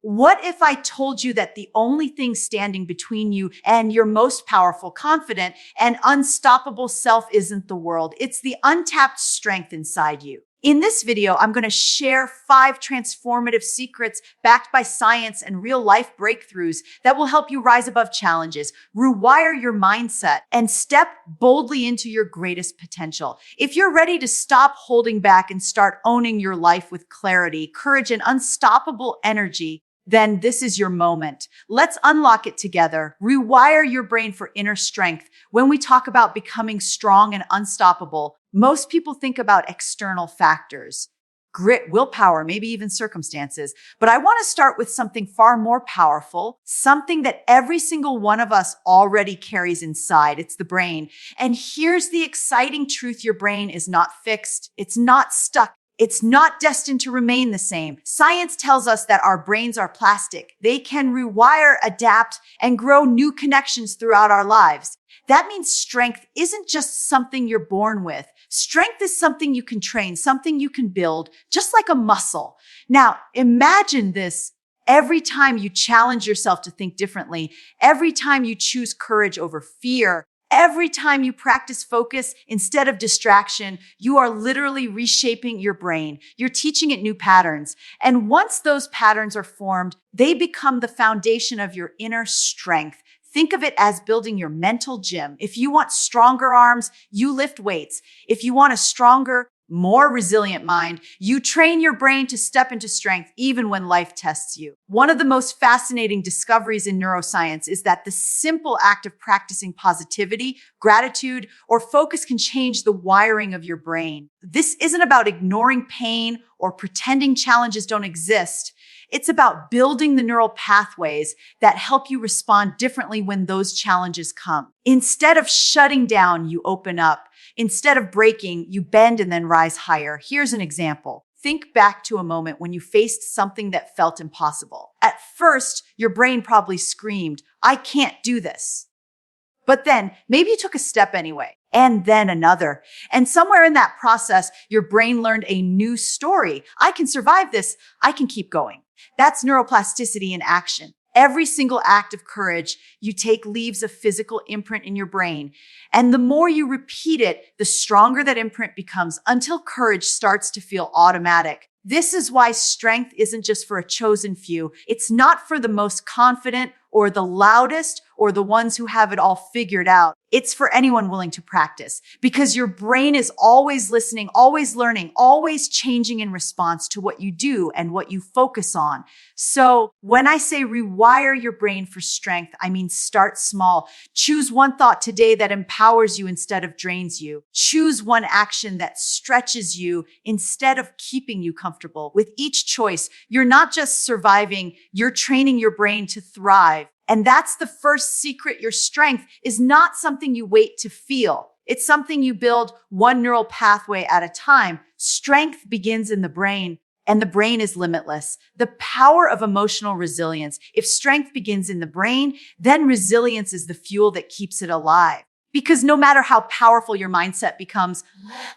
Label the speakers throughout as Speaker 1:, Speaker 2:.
Speaker 1: What if I told you that the only thing standing between you and your most powerful, confident, and unstoppable self isn't the world? It's the untapped strength inside you. In this video, I'm going to share 5 transformative secrets backed by science and real life breakthroughs that will help you rise above challenges, rewire your mindset, and step boldly into your greatest potential. If you're ready to stop holding back and start owning your life with clarity, courage, and unstoppable energy, then this is your moment. Let's unlock it together. Rewire your brain for inner strength. When we talk about becoming strong and unstoppable, most people think about external factors, grit, willpower, maybe even circumstances. But I want to start with something far more powerful, something that every single one of us already carries inside. It's the brain. And here's the exciting truth. Your brain is not fixed. It's not stuck. It's not destined to remain the same. Science tells us that our brains are plastic. They can rewire, adapt, and grow new connections throughout our lives. That means strength isn't just something you're born with. Strength is something you can train, something you can build, just like a muscle. Now, imagine this. Every time you challenge yourself to think differently, every time you choose courage over fear, every time you practice focus instead of distraction, you are literally reshaping your brain. You're teaching it new patterns. And once those patterns are formed, they become the foundation of your inner strength. Think of it as building your mental gym. If you want stronger arms, you lift weights. If you want a stronger, more resilient mind, you train your brain to step into strength even when life tests you. One of the most fascinating discoveries in neuroscience is that the simple act of practicing positivity, gratitude, or focus can change the wiring of your brain. This isn't about ignoring pain or pretending challenges don't exist. It's about building the neural pathways that help you respond differently when those challenges come. Instead of shutting down, you open up. Instead of breaking, you bend and then rise higher. Here's an example. Think back to a moment when you faced something that felt impossible. At first, your brain probably screamed, "I can't do this." But then maybe you took a step anyway, and then another. And somewhere in that process, your brain learned a new story. I can survive this. I can keep going. That's neuroplasticity in action. Every single act of courage you take leaves a physical imprint in your brain. And the more you repeat it, the stronger that imprint becomes until courage starts to feel automatic. This is why strength isn't just for a chosen few. It's not for the most confident or the loudest or the ones who have it all figured out. It's for anyone willing to practice, because your brain is always listening, always learning, always changing in response to what you do and what you focus on. So when I say rewire your brain for strength, I mean start small. Choose one thought today that empowers you instead of drains you. Choose one action that stretches you instead of keeping you comfortable. With each choice, you're not just surviving, you're training your brain to thrive. And that's the first secret. Your strength is not something you wait to feel. It's something you build one neural pathway at a time. Strength begins in the brain, and the brain is limitless. The power of emotional resilience. If strength begins in the brain, then resilience is the fuel that keeps it alive. Because no matter how powerful your mindset becomes,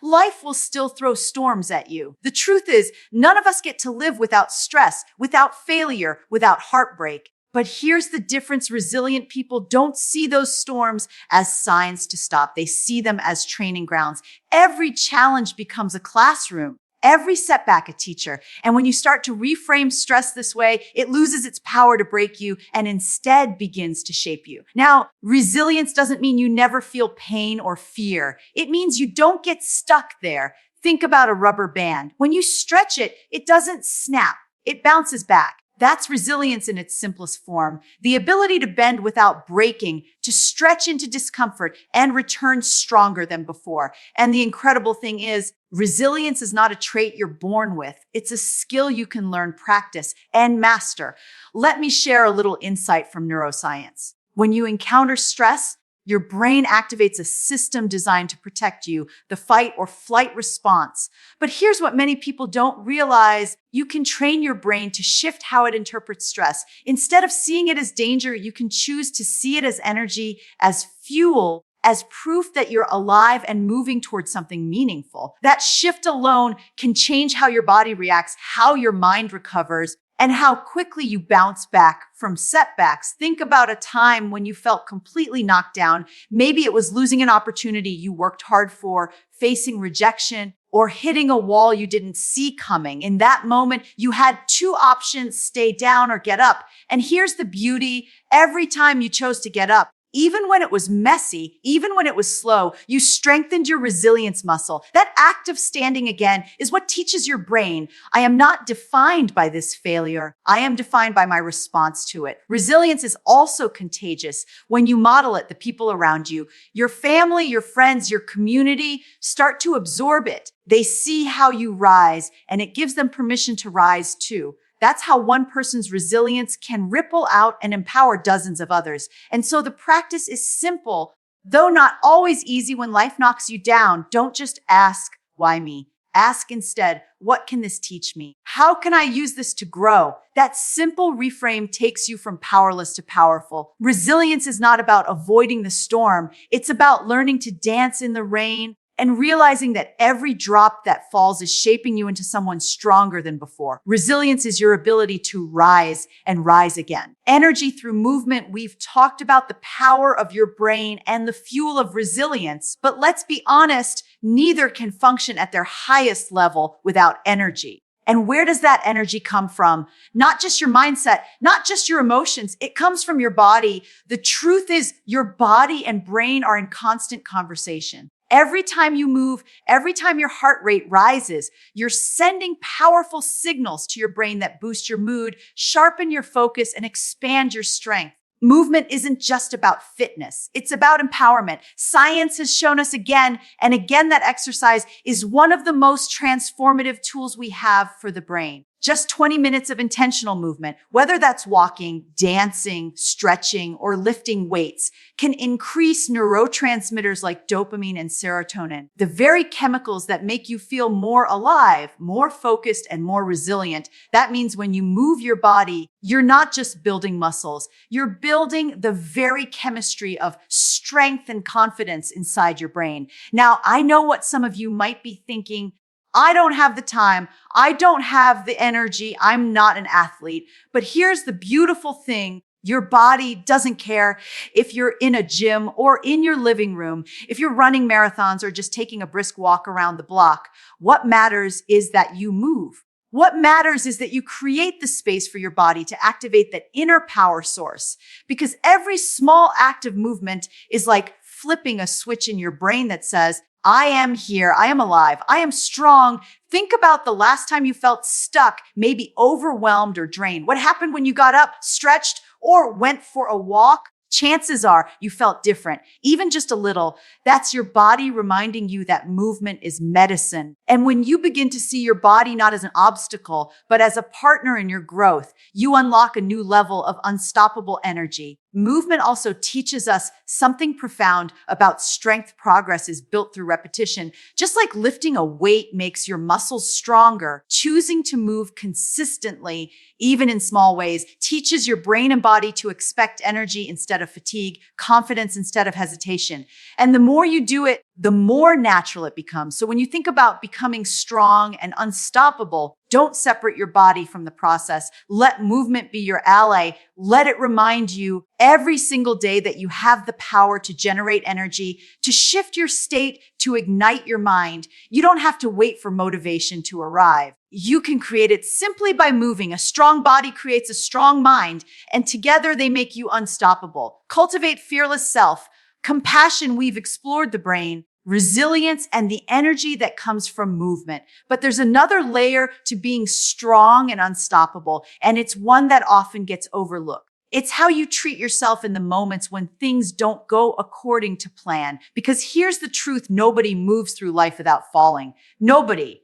Speaker 1: life will still throw storms at you. The truth is, none of us get to live without stress, without failure, without heartbreak. But here's the difference. Resilient people don't see those storms as signs to stop. They see them as training grounds. Every challenge becomes a classroom. Every setback a teacher. And when you start to reframe stress this way, it loses its power to break you and instead begins to shape you. Now, resilience doesn't mean you never feel pain or fear. It means you don't get stuck there. Think about a rubber band. When you stretch it, it doesn't snap. It bounces back. That's resilience in its simplest form. The ability to bend without breaking, to stretch into discomfort and return stronger than before. And the incredible thing is, resilience is not a trait you're born with. It's a skill you can learn, practice, and master. Let me share a little insight from neuroscience. When you encounter stress, your brain activates a system designed to protect you, the fight or flight response. But here's what many people don't realize. You can train your brain to shift how it interprets stress. Instead of seeing it as danger, you can choose to see it as energy, as fuel, as proof that you're alive and moving towards something meaningful. That shift alone can change how your body reacts, how your mind recovers, and how quickly you bounce back from setbacks. Think about a time when you felt completely knocked down. Maybe it was losing an opportunity you worked hard for, facing rejection, or hitting a wall you didn't see coming. In that moment, you had two options: stay down or get up. And here's the beauty: every time you chose to get up, even when it was messy, even when it was slow, you strengthened your resilience muscle. That act of standing again is what teaches your brain, I am not defined by this failure. I am defined by my response to it. Resilience is also contagious. When you model it, the people around you, your family, your friends, your community start to absorb it. They see how you rise, and it gives them permission to rise too. That's how one person's resilience can ripple out and empower dozens of others. And so the practice is simple, though not always easy. When life knocks you down, don't just ask, why me? Ask instead, what can this teach me? How can I use this to grow? That simple reframe takes you from powerless to powerful. Resilience is not about avoiding the storm. It's about learning to dance in the rain and realizing that every drop that falls is shaping you into someone stronger than before. Resilience is your ability to rise and rise again. Energy through movement. We've talked about the power of your brain and the fuel of resilience, but let's be honest, neither can function at their highest level without energy. And where does that energy come from? Not just your mindset, not just your emotions. It comes from your body. The truth is, your body and brain are in constant conversation. Every time you move, every time your heart rate rises, you're sending powerful signals to your brain that boost your mood, sharpen your focus, and expand your strength. Movement isn't just about fitness. It's about empowerment. Science has shown us again and again that exercise is one of the most transformative tools we have for the brain. Just 20 minutes of intentional movement, whether that's walking, dancing, stretching, or lifting weights, can increase neurotransmitters like dopamine and serotonin, the very chemicals that make you feel more alive, more focused, and more resilient. That means when you move your body, you're not just building muscles, you're building the very chemistry of strength and confidence inside your brain. Now, I know what some of you might be thinking. I don't have the time. I don't have the energy. I'm not an athlete. But here's the beautiful thing. Your body doesn't care if you're in a gym or in your living room, if you're running marathons or just taking a brisk walk around the block. What matters is that you move. What matters is that you create the space for your body to activate that inner power source. Because every small act of movement is like flipping a switch in your brain that says, I am here. I am alive. I am strong. Think about the last time you felt stuck, maybe overwhelmed or drained. What happened when you got up, stretched, or went for a walk? Chances are you felt different, even just a little. That's your body reminding you that movement is medicine. And when you begin to see your body not as an obstacle, but as a partner in your growth, you unlock a new level of unstoppable energy. Movement also teaches us something profound about strength. Progress is built through repetition. Just like lifting a weight makes your muscles stronger, choosing to move consistently, even in small ways, teaches your brain and body to expect energy instead of fatigue, confidence instead of hesitation. And the more you do it, the more natural it becomes. So when you think about becoming strong and unstoppable, don't separate your body from the process. Let movement be your ally. Let it remind you every single day that you have the power to generate energy, to shift your state, to ignite your mind. You don't have to wait for motivation to arrive. You can create it simply by moving. A strong body creates a strong mind, and together they make you unstoppable. Cultivate fearless self, compassion. We've explored the brain, resilience, and the energy that comes from movement. But there's another layer to being strong and unstoppable, and it's one that often gets overlooked. It's how you treat yourself in the moments when things don't go according to plan. Because here's the truth: nobody moves through life without falling. Nobody.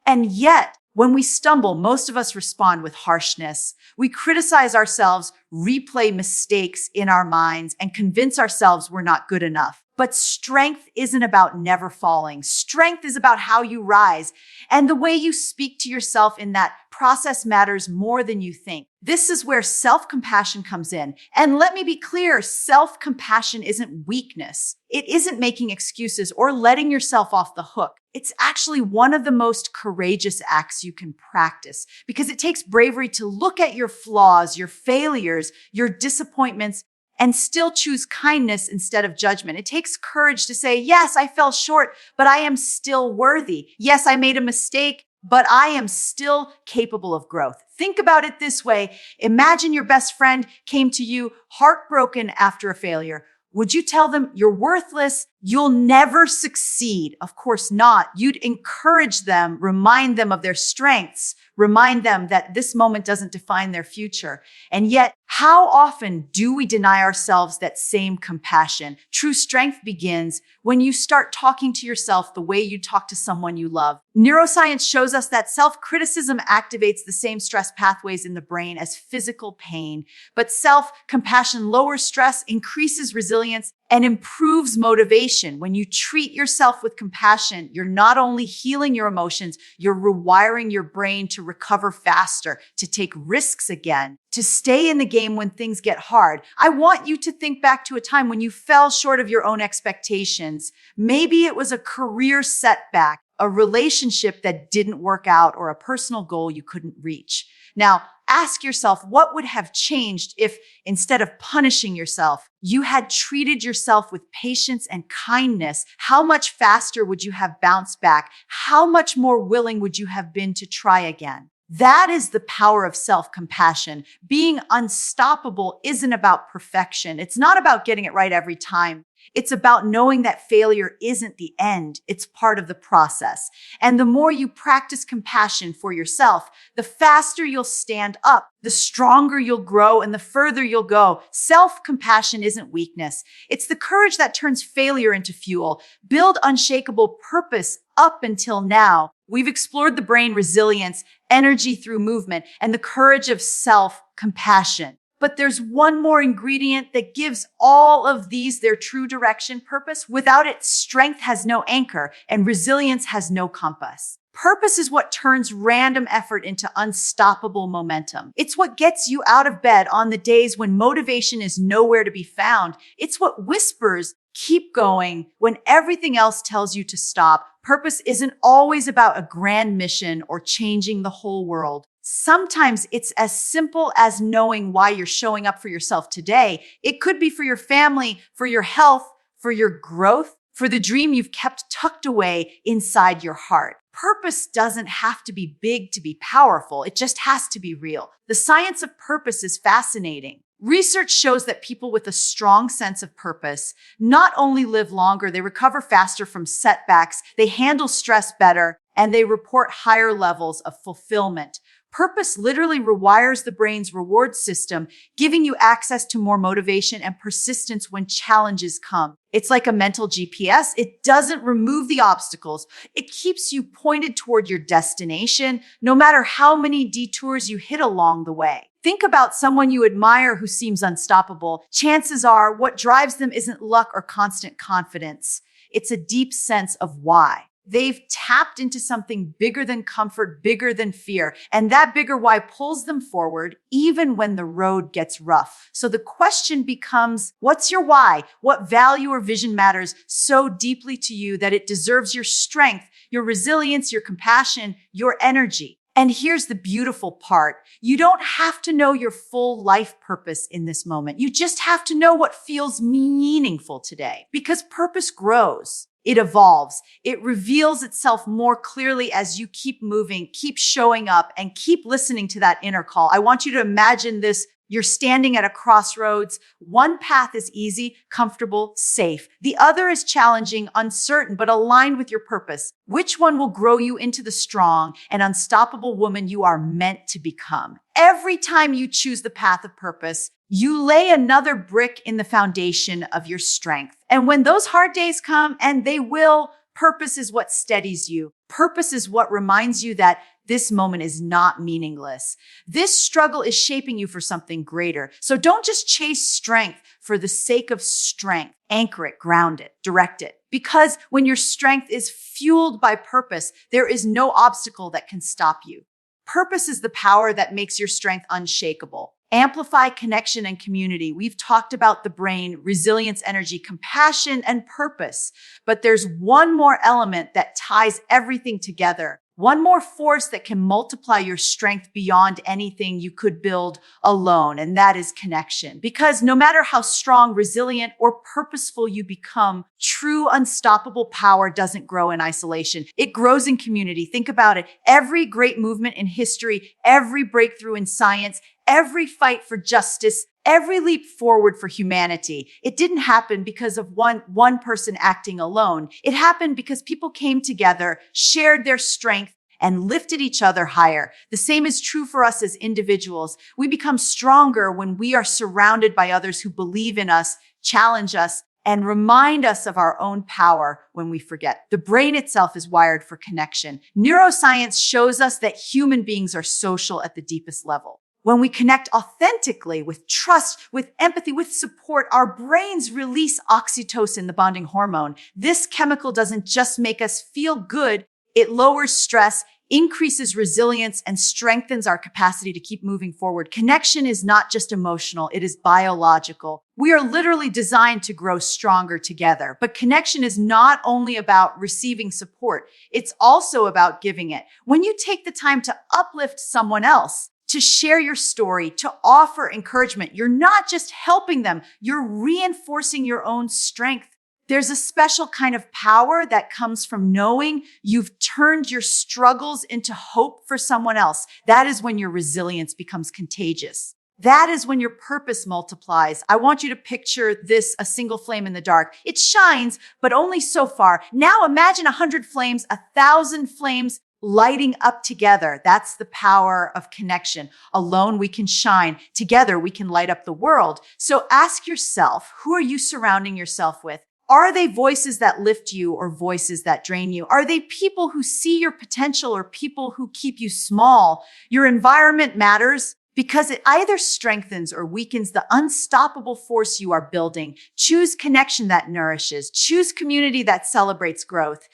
Speaker 1: And yet, when we stumble, most of us respond with harshness. We criticize ourselves, replay mistakes in our minds, and convince ourselves we're not good enough. But strength isn't about never falling. Strength is about how you rise. And the way you speak to yourself in that process matters more than you think. This is where self-compassion comes in. And let me be clear, self-compassion isn't weakness. It isn't making excuses or letting yourself off the hook. It's actually one of the most courageous acts you can practice because it takes bravery to look at your flaws, your failures, your disappointments, and still choose kindness instead of judgment. It takes courage to say, yes, I fell short, but I am still worthy. Yes, I made a mistake, but I am still capable of growth. Think about it this way. Imagine your best friend came to you heartbroken after a failure. Would you tell them you're worthless? You'll never succeed? Of course not. You'd encourage them, remind them of their strengths, remind them that this moment doesn't define their future. And yet, how often do we deny ourselves that same compassion? True strength begins when you start talking to yourself the way you talk to someone you love. Neuroscience shows us that self-criticism activates the same stress pathways in the brain as physical pain, but self-compassion lowers stress, increases resilience, and improves motivation. When you treat yourself with compassion, you're not only healing your emotions, you're rewiring your brain to recover faster, to take risks again, to stay in the game when things get hard. I want you to think back to a time when you fell short of your own expectations. Maybe it was a career setback, a relationship that didn't work out, or a personal goal you couldn't reach. Now, ask yourself, what would have changed if instead of punishing yourself, you had treated yourself with patience and kindness? How much faster would you have bounced back? How much more willing would you have been to try again? That is the power of self-compassion. Being unstoppable isn't about perfection. It's not about getting it right every time. It's about knowing that failure isn't the end. It's part of the process. And the more you practice compassion for yourself, the faster you'll stand up, the stronger you'll grow, and the further you'll go. Self-compassion isn't weakness. It's the courage that turns failure into fuel. Build unshakable purpose. Up until now, we've explored the brain resilience, energy through movement, and the courage of self-compassion. But there's one more ingredient that gives all of these their true direction, purpose. Without it, strength has no anchor and resilience has no compass. Purpose is what turns random effort into unstoppable momentum. It's what gets you out of bed on the days when motivation is nowhere to be found. It's what whispers, keep going, when everything else tells you to stop. Purpose isn't always about a grand mission or changing the whole world. Sometimes it's as simple as knowing why you're showing up for yourself today. It could be for your family, for your health, for your growth, for the dream you've kept tucked away inside your heart. Purpose doesn't have to be big to be powerful. It just has to be real. The science of purpose is fascinating. Research shows that people with a strong sense of purpose not only live longer, they recover faster from setbacks, they handle stress better, and they report higher levels of fulfillment. Purpose literally rewires the brain's reward system, giving you access to more motivation and persistence when challenges come. It's like a mental GPS. It doesn't remove the obstacles. It keeps you pointed toward your destination, no matter how many detours you hit along the way. Think about someone you admire who seems unstoppable. Chances are what drives them isn't luck or constant confidence. It's a deep sense of why. They've tapped into something bigger than comfort, bigger than fear. And that bigger why pulls them forward even when the road gets rough. So the question becomes, what's your why? What value or vision matters so deeply to you that it deserves your strength, your resilience, your compassion, your energy? And here's the beautiful part. You don't have to know your full life purpose in this moment. You just have to know what feels meaningful today, because purpose grows. It evolves. It reveals itself more clearly as you keep moving, keep showing up, and keep listening to that inner call. I want you to imagine this. You're standing at a crossroads. One path is easy, comfortable, safe. The other is challenging, uncertain, but aligned with your purpose. Which one will grow you into the strong and unstoppable woman you are meant to become? Every time you choose the path of purpose, you lay another brick in the foundation of your strength. And when those hard days come, and they will, purpose is what steadies you. Purpose is what reminds you that this moment is not meaningless. This struggle is shaping you for something greater. So don't just chase strength for the sake of strength. Anchor it, ground it, direct it. Because when your strength is fueled by purpose, there is no obstacle that can stop you. Purpose is the power that makes your strength unshakable. Amplify connection and community. We've talked about the brain, resilience, energy, compassion, and purpose. But there's one more element that ties everything together. One more force that can multiply your strength beyond anything you could build alone, and that is connection. Because no matter how strong, resilient, or purposeful you become, true unstoppable power doesn't grow in isolation. It grows in community. Think about it. Every great movement in history, every breakthrough in science, every fight for justice, every leap forward for humanity, it didn't happen because of one person acting alone. It happened because people came together, shared their strength, and lifted each other higher. The same is true for us as individuals. We become stronger when we are surrounded by others who believe in us, challenge us, and remind us of our own power when we forget. The brain itself is wired for connection. Neuroscience shows us that human beings are social at the deepest level. When we connect authentically with trust, with empathy, with support, our brains release oxytocin, the bonding hormone. This chemical doesn't just make us feel good. It lowers stress, increases resilience, and strengthens our capacity to keep moving forward. Connection is not just emotional, it is biological. We are literally designed to grow stronger together. But connection is not only about receiving support, it's also about giving it. When you take the time to uplift someone else, to share your story, to offer encouragement, you're not just helping them, you're reinforcing your own strength. There's a special kind of power that comes from knowing you've turned your struggles into hope for someone else. That is when your resilience becomes contagious. That is when your purpose multiplies. I want you to picture this, a single flame in the dark. It shines, but only so far. Now imagine 100 flames, 1,000 flames, lighting up together. That's the power of connection. Alone, we can shine. Together, we can light up the world. So ask yourself, who are you surrounding yourself with? Are they voices that lift you or voices that drain you? Are they people who see your potential or people who keep you small? Your environment matters because it either strengthens or weakens the unstoppable force you are building. Choose connection that nourishes. Choose community that celebrates growth.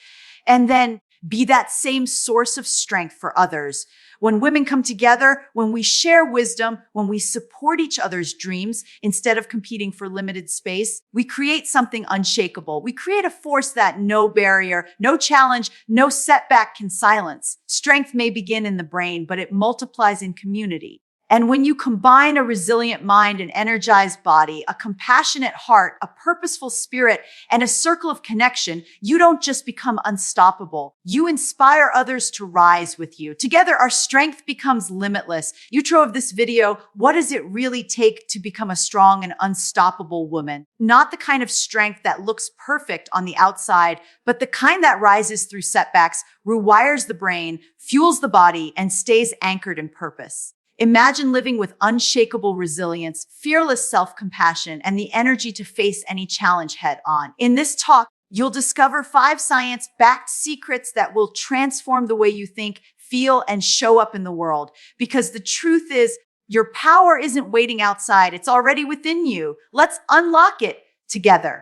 Speaker 1: And then be that same source of strength for others. When women come together, when we share wisdom, when we support each other's dreams instead of competing for limited space, we create something unshakable. We create a force that no barrier, no challenge, no setback can silence. Strength may begin in the brain, but it multiplies in community. And when you combine a resilient mind, an energized body, a compassionate heart, a purposeful spirit, and a circle of connection, you don't just become unstoppable. You inspire others to rise with you. Together, our strength becomes limitless. Utro of this video, what does it really take to become a strong and unstoppable woman? Not the kind of strength that looks perfect on the outside, but the kind that rises through setbacks, rewires the brain, fuels the body, and stays anchored in purpose. Imagine living with unshakable resilience, fearless self-compassion, and the energy to face any challenge head on. In this talk, you'll discover 5 science-backed secrets that will transform the way you think, feel, and show up in the world. Because the truth is, your power isn't waiting outside. It's already within you. Let's unlock it together.